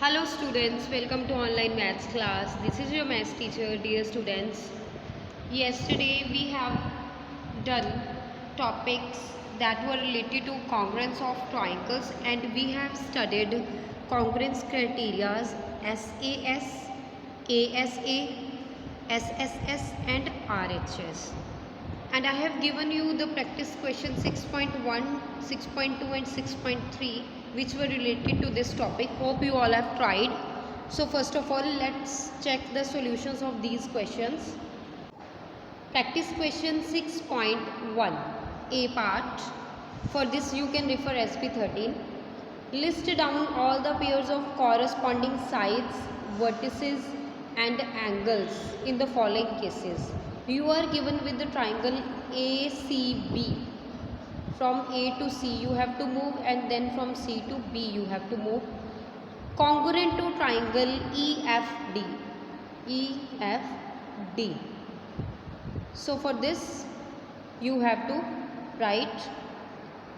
Hello students, welcome to online maths class. This is your maths teacher, dear students. Yesterday we have done topics that were related to congruence of triangles and we have studied congruence criteria SAS, ASA, SSS and RHS. And I have given you the practice question 6.1, 6.2 and 6.3 which were related to this topic. Hope you all have tried. So first of all, let's check the solutions of these questions. Practice question 6.1 A part. For this you can refer SP 13. List down all the pairs of corresponding sides, vertices and angles in the following cases. You are given with the triangle ACB. From A to C you have to move and then from C to B you have to move. Congruent to triangle EFD. EFD. So for this you have to write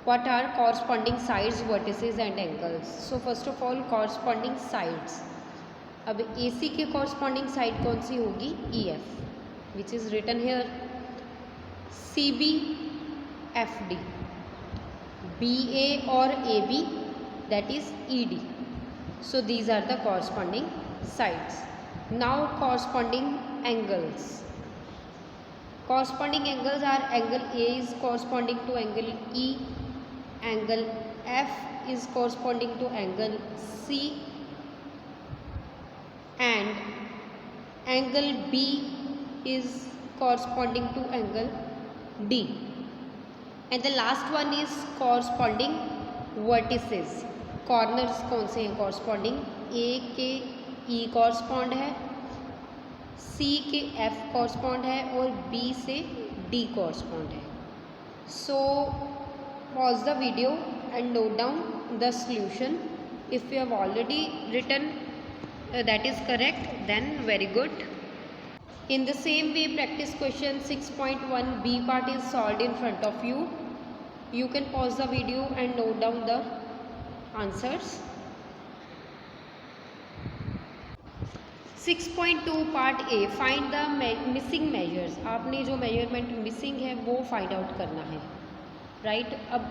what are corresponding sides, vertices and angles. So first of all corresponding sides. अब AC के corresponding side कौन सी होगी? EF, which is written here. CB, FD. BA or AB, that is ED. So these are the corresponding sides. Now corresponding angles. Corresponding angles are angle A is corresponding to angle E, angle F is corresponding to angle C and angle B is corresponding to angle D. And the last one is corresponding vertices. Corners कौन से हैं corresponding? A के E correspond है, C के F correspond है और B से D correspond है. So pause the video and note down the solution. If you have already written that is correct, then very good. In the same way, practice question 6.1 B part is solved in front of you. You can pause the video and note down the answers. 6.2 part A, find the missing measures. आपने जो measurement missing है वो find out करना है, right? अब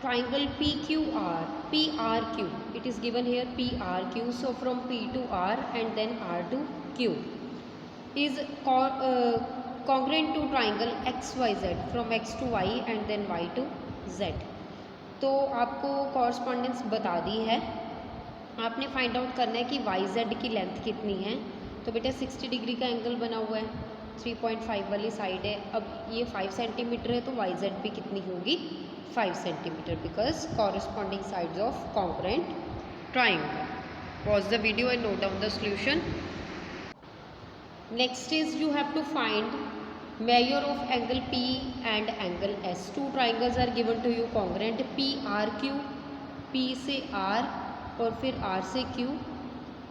triangle PQR, PRQ, it is given here PRQ. So from P to R and then R to Q is congruent to triangle XYZ from X to Y and then Y to Z. तो आपको correspondence बता दी है, आपने find out करना है कि YZ की length कितनी है. तो बेटा 60 डिग्री का एंगल बना हुआ है, 3.5 वाली साइड है. अब ये 5 सेंटीमीटर है तो YZ भी कितनी होगी? 5 centimetre, because corresponding sides of congruent triangle. Pause the video and note down the solution. Next is you have to find measure of angle P and angle S. Two triangles are given to you congruent, PRQ, P से R और फिर R से Q,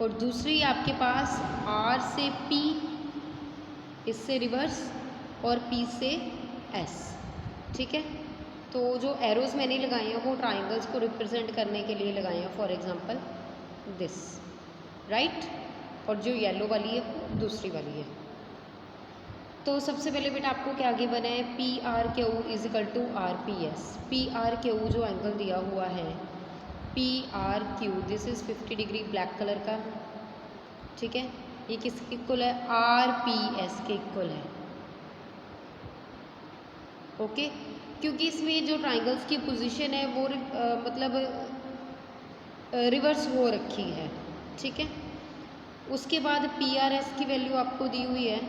और दूसरी आपके पास R से P, इससे reverse, और P से S. ठीक है, तो जो एरोज मैंने लगाए हैं वो ट्राइंगल्स को रिप्रेजेंट करने के लिए लगाए हैं. फॉर एग्जांपल दिस, राइट, और जो येलो वाली है वो दूसरी वाली है. तो सबसे पहले बेटा आपको क्या गिवन है? PRQ is equal to RPS. PRQ जो एंगल दिया हुआ है PRQ, this is 50 degree black colour का. ठीक है, ये किसके इक्वल है? RPS के इक्वल है. ओके, क्योंकि इसमें जो ट्राइंगल्स की पोजीशन है वो मतलब रिवर्स हो रखी है. ठीक है, उसके बाद PRS की वैल्यू आपको दी हुई है,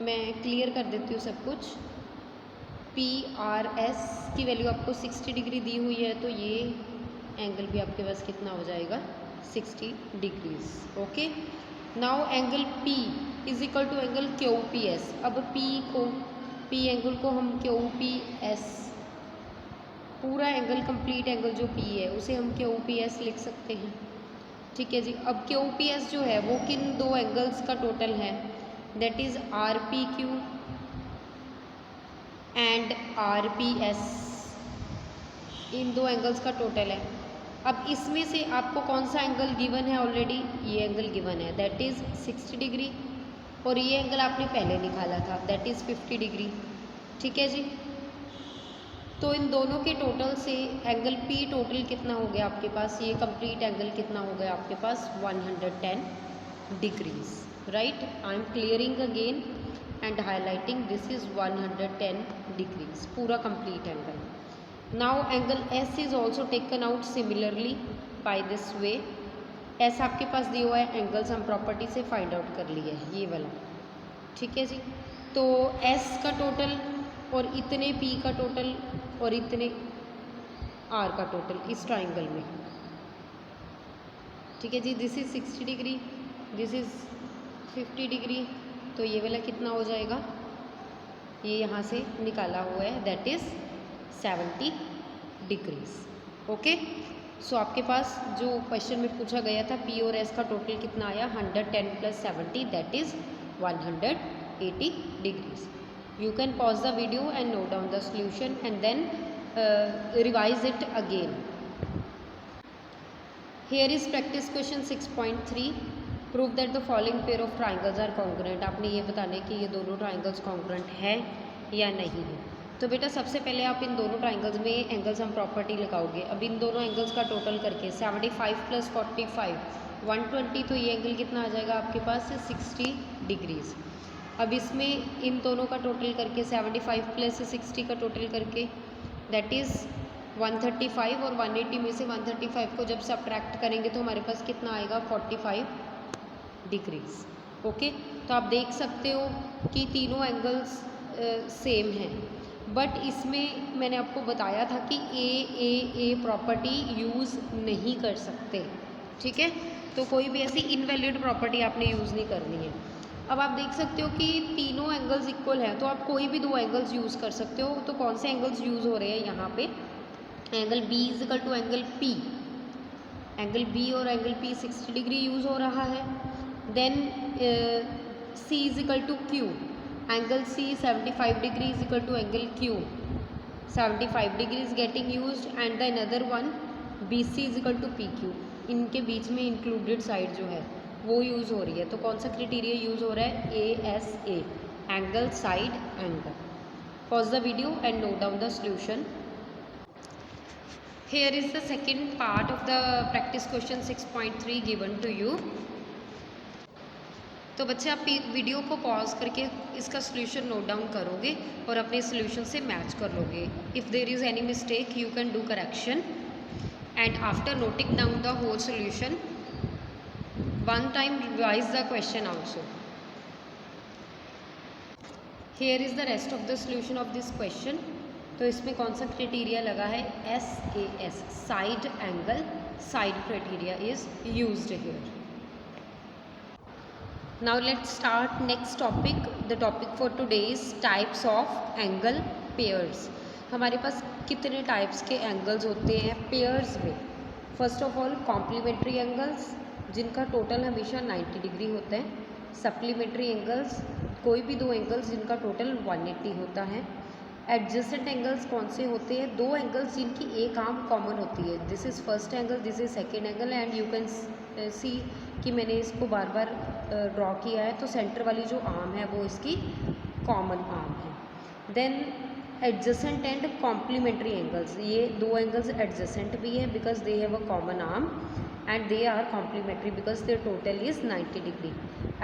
मैं क्लियर कर देती हूँ सब कुछ. PRS की वैल्यू आपको 60 डिग्री दी हुई है, तो ये एंगल भी आपके पास कितना हो जाएगा? 60 degrees. Okay, now angle P is equal to angle QPS. अब P एंगल को हम QPS, पूरा एंगल कंप्लीट एंगल जो P है उसे हम QPS लिख सकते हैं. ठीक है जी. अब QPS जो है वो किन दो एंगल्स का टोटल है? That is RPQ and RPS. इन दो एंगल्स का टोटल है. अब इसमें से आपको कौन सा एंगल गिवन है ऑलरेडी, ये एंगल गिवन है दैट इज़ 60 डिग्री, और ये एंगल आपने पहले निकाला था दैट इज़ 50 डिग्री। ठीक है जी। तो इन दोनों के टोटल से एंगल पी टोटल कितना हो गया आपके पास, ये कंप्लीट एंगल कितना हो गया आपके पास 110 degrees, right. I am clearing again and highlighting this is 110 degrees, पूरा complete angle. Now angle S is also taken out similarly by this way. S आपके पास दिया हुआ है, एंगल्स हम प्रॉपर्टी से फाइंड आउट कर लिए है ये वाला। ठीक है जी। तो एस का टोटल और इतने पी का टोटल और इतने आर का टोटल इस ट्राइंगल में। ठीक है जी। This is 60 degree, this is 50 degree, तो ये वाला कितना हो जाएगा, ये यहाँ से निकाला हुआ है दैट इज़ 70 डिग्रीज। ओके। सो आपके पास जो क्वेश्चन में पूछा गया था पी और एस का टोटल कितना आया 110 + 70 that is 180 degrees. You can pause the video and note down the solution and then revise it again. Here is practice question 6.3. Prove that the following pair of triangles are congruent. आपने ये बताना है कि ये दोनों triangles congruent है या नहीं है। तो बेटा सबसे पहले आप इन दोनों ट्राइंगल्स में एंगल्स हम प्रॉपर्टी लगाओगे। अब इन दोनों एंगल्स का टोटल करके 75 + 45 120, तो ये एंगल कितना आ जाएगा आपके पास 60 डिग्रीज। अब इसमें इन दोनों का टोटल करके 75 + 60 का टोटल करके दैट इज़ 135, और 180 में से 135 को जब सब्ट्रैक्ट करेंगे तो हमारे पास कितना आएगा 45 डिग्रीज। ओके। तो आप देख सकते हो कि तीनों एंगल्स सेम हैं, बट इसमें मैंने आपको बताया था कि ए प्रॉपर्टी यूज़ नहीं कर सकते। ठीक है। तो कोई भी ऐसी इनवैलिड प्रॉपर्टी आपने यूज़ नहीं करनी है। अब आप देख सकते हो कि तीनों एंगल्स इक्वल हैं, तो आप कोई भी दो एंगल्स यूज़ कर सकते हो। तो कौन से एंगल्स यूज़ हो रहे हैं यहाँ पे, angle B = angle P, angle B और एंगल P 60 डिग्री यूज़ हो रहा है। Then C = Q, angle C 75 degree = angle Q, 75 degrees getting used, and the another one BC = PQ, इनके बीच में इंक्लूडेड साइड जो है वो यूज़ हो रही है। तो कौन सा क्राइटेरिया यूज़ हो रहा है ASA, angle side angle. Pause the video and note down the solution. Here is the second part of the practice question 6.3 given to you. तो बच्चे आप वीडियो को पॉज करके इसका सॉल्यूशन नोट डाउन करोगे और अपने सॉल्यूशन से मैच कर लोगे। If there is any mistake you can do correction, and after noting down the whole solution one time revise the question also. Here is the rest of the solution of this question. तो इसमें कौन सा criteria लगा है SAS, side angle, side criteria is used here. Now let's start next topic. The topic for today is types of angle pairs. हमारे पास कितने types के angles होते हैं पेयर्स में। First of all complementary angles जिनका total हमेशा 90 degree होता है। सप्लीमेंट्री एंगल्स कोई भी दो एंगल्स जिनका टोटल 180 होता है। एडजेसेंट एंगल्स कौन से होते हैं, दो एंगल्स जिनकी एक आर्म कॉमन होती है। This is first angle, this is second angle, and you can सी कि मैंने इसको बार बार ड्रॉ किया है। तो सेंटर वाली जो आर्म है वो इसकी कॉमन आर्म है। Then adjacent and complementary angles, ये दो एंगल्स एडजेसेंट भी है because they have a common arm, and they are complementary because their total is 90 degree.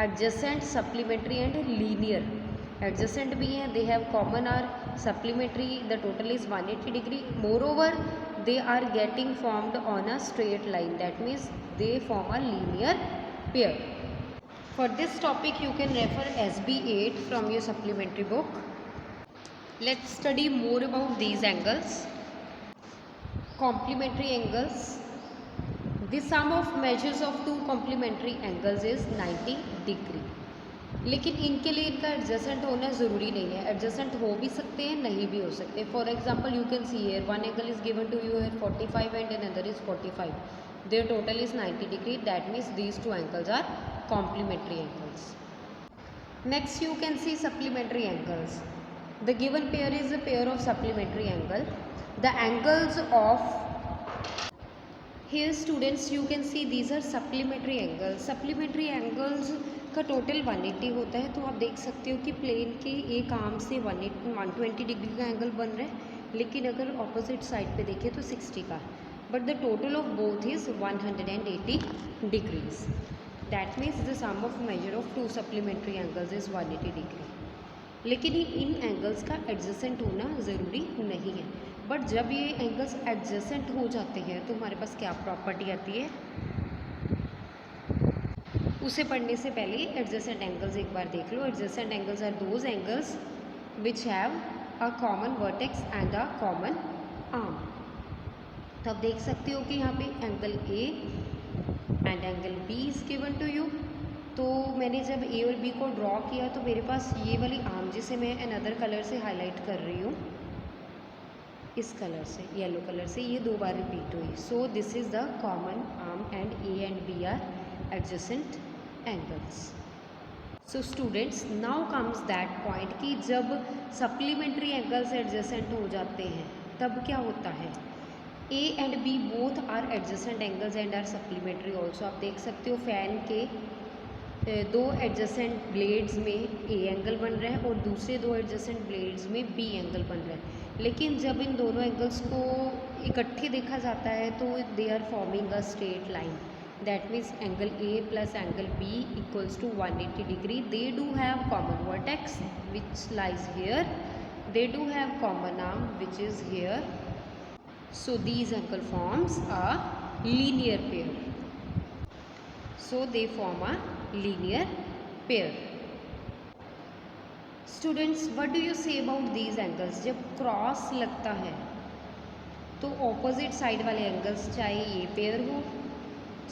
Adjacent, supplementary and linear. Adjacent भी हैं, they have common are supplementary, the total is 180 degree. Moreover, they are getting formed on a straight line, that means they form a linear pair. For this topic you can refer SB 8 from your supplementary book. Let's study more about these angles. Complementary angles. The sum of measures of two complementary angles is 90 degree. लेकिन इनके लिए इनका adjacent होना ज़रूरी नहीं है। Adjacent हो भी सकते हैं, नहीं भी हो सकते। For example you can see here one angle is given to you है 45 and another is 45, there total is 90 degree, that means these two angles are complementary angles. Next you can see supplementary angles. The given pair is a pair of supplementary angle. The angles of Here students you can see these are supplementary angles. Supplementary angles का total 180 होता है, तो आप देख सकते हो कि plane के एक आर्म से 120 डिग्री का एंगल बन रहा है, लेकिन अगर ऑपोजिट साइड पे देखें तो 60 का, but the total of both is 180 degrees. That means the sum of measure of two supplementary angles is 180 degree. लेकिन इन एंगल्स का एडजेसेंट होना ज़रूरी नहीं है, बट जब ये एंगल्स एडजेसेंट हो जाते हैं तो हमारे पास क्या प्रॉपर्टी आती है, उसे पढ़ने से पहले एडजेसेंट एंगल्स एक बार देख लो. Adjacent angles are those angles which have a common vertex and a common arm. तो आप देख सकते हो कि यहाँ पे angle A and angle B is given to you. तो मैंने जब ए और बी को ड्रॉ किया तो मेरे पास ये वाली आर्म, जिसे मैं अनदर कलर से हाईलाइट कर रही हूँ, इस कलर से, येलो कलर से, ये 2 बार रिपीट हुई. So this is the common arm and A and B are adjacent angles. So students, now comes that point कि जब सप्लीमेंट्री एंगल्स एडजेसेंट हो जाते हैं तब क्या होता है. A and B both are adjacent angles and are supplementary also. आप देख सकते हो फैन के 2 एडजेसेंट ब्लेड्स में ए एंगल बन रहा है और दूसरे 2 एडजेसेंट ब्लेड्स में बी एंगल बन रहा है. लेकिन जब इन दोनों एंगल्स को इकट्ठे देखा जाता है तो they are forming a straight line. That means angle A plus angle B equals to 180 degree. They do have common vertex which lies here. They do have common arm which is here. So these angle forms a linear pair. So they form a linear pair. Students, what do you say about these angles? जब cross लगता है तो opposite side वाले angles, चाहे ये pair हो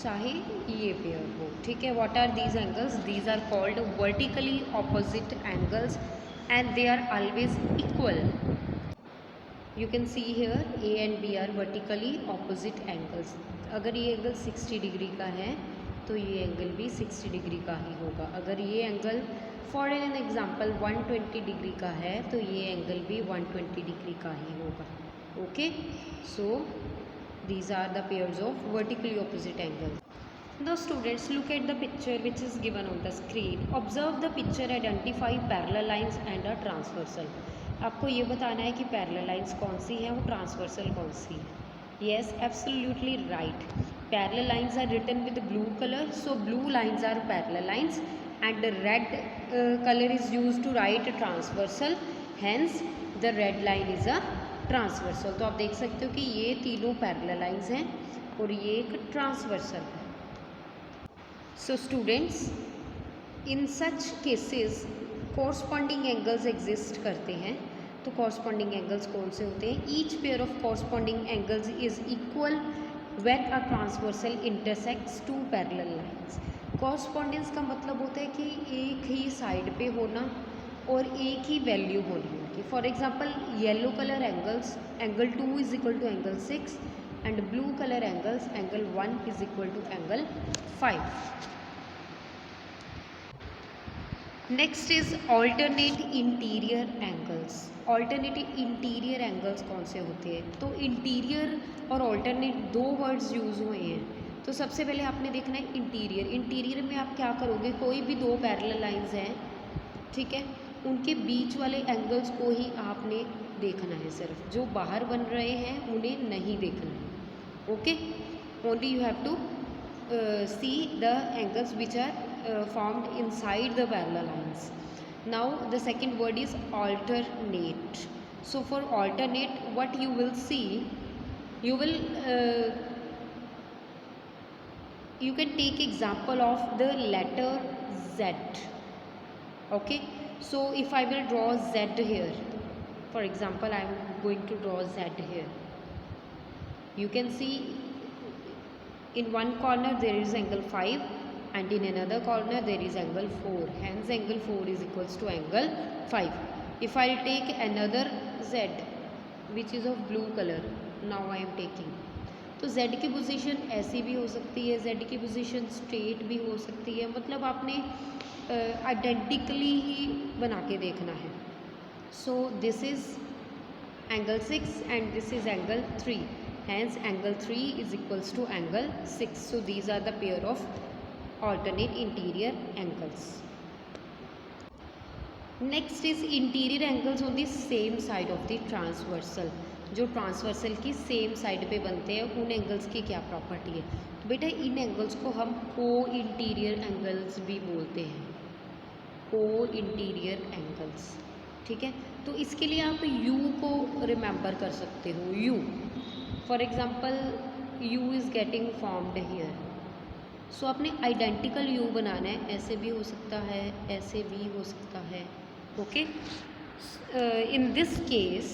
चाहे ये पेयर हो, ठीक है. What are these angles? These are called vertically opposite angles and they are always equal. You can see here A and B are vertically opposite angles. अगर ये एंगल 60 डिग्री का है तो ये एंगल भी 60 डिग्री का ही होगा. अगर ये angle for an example 120 degree का है तो ये एंगल भी 120 डिग्री का ही होगा. Okay, so these are the pairs of vertically opposite angle. Now students, look at the picture which is given on the screen. Observe the picture, identify parallel lines and a transversal. आपको ये बताना है कि parallel lines कौन सी है और transversal कौन सी है. Yes, absolutely right. Parallel lines are written with blue color. So blue lines are parallel lines and the red color is used to write transversal. Hence the red line is a transversal. तो आप देख सकते हो कि ये तीनों parallel lines हैं और ये एक transversal है. So students, in such cases corresponding angles exist करते हैं. तो कॉरस्पॉन्डिंग एंगल्स कौन से होते हैं? Each pair of corresponding angles is equal when a transversal intersects two parallel lines. Correspondence का मतलब होता है कि एक ही साइड पे होना और एक ही वैल्यू होनी उनकी. For example yellow colour angles, angle 2 is equal to angle 6 and blue colour angles, angle 1 is equal to angle 5. Next is alternate interior angles. Alternative interior angles कौन से होते हैं? तो इंटीरियर और ऑल्टरनेट 2 वर्ड्स यूज़ हुए हैं. तो सबसे पहले आपने देखना है इंटीरियर. इंटीरियर में आप क्या करोगे, कोई भी 2 पैरेलल लाइंस हैं, ठीक है, उनके बीच वाले एंगल्स को ही आपने देखना है. सिर्फ जो बाहर बन रहे हैं उन्हें नहीं देखना है. Okay, only you have to see the angles which are formed inside the parallel lines. Now the second word is alternate. So for alternate, what you will see, you can take example of the letter Z. Okay, so if I will draw Z here, for example I am going to draw Z here. You can see in one corner there is angle 5 and in another corner there is angle 4. Hence angle 4 is equals to angle 5. If I take another Z which is of blue color, now I am taking, तो Z की position ऐसी भी हो सकती है, Z की position straight भी हो सकती है. मतलब आपने आइडेंटिकली ही बना के देखना है. सो this is angle 6 and this is angle 3. hence angle 3 is equals to angle 6. So these are the pair of alternate interior angles. Next is interior angles on the same side of the transversal. जो transversal की same side पे बनते हैं उन angles की क्या property है. तो बेटा इन एंगल्स को हम को इंटीरियर एंगल्स भी बोलते हैं. को इंटीरियर एंगल्स. ठीक है, तो इसके लिए आप यू को रिमेंबर कर सकते हो. U for example U is getting formed here. So आपने आइडेंटिकल यू बनाना है. ऐसे भी हो सकता है, ऐसे भी हो सकता है. ओके, इन दिस केस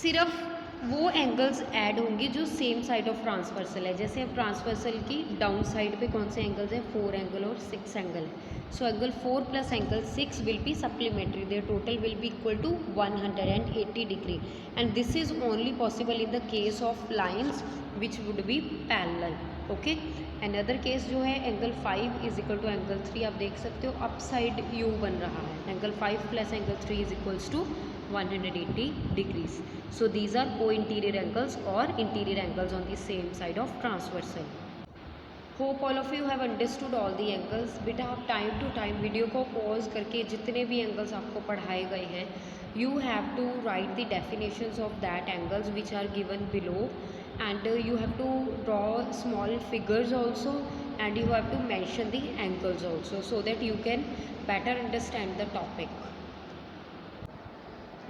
सिर्फ वो एंगल्स ऐड होंगे जो सेम साइड ऑफ ट्रांसवर्सल है. जैसे अब ट्रांसवर्सल की डाउन साइड पे कौन से एंगल्स हैं, 4 एंगल और 6 एंगल है. So angle 4 plus angle 6 will be supplementary. There total will be equal to 180 degree. And this is only possible in the case of lines which would be parallel. Okay, and other case जो है angle 5 is equal to angle 3. आप देख सकते हो up side you बन रहा है. Angle 5 plus angle 3 is equals to 180 degrees. So these are co-interior angles or interior angles on the same side of transversal. Hope all of you have understood all the angles. बेटा आप time to time video को pause करके जितने भी angles आपको पढ़ाए गए हैं you have to write the definitions of that angles which are given below, and you have to draw small figures also, and you have to mention the angles also so that you can better understand the topic.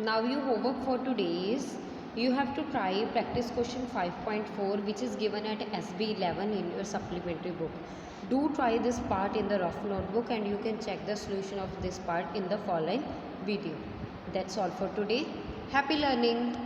Now your homework for today is you have to try practice question 5.4 which is given at SB 11 in your supplementary book. Do try this part in the rough notebook and you can check the solution of this part in the following video. That's all for today. Happy learning.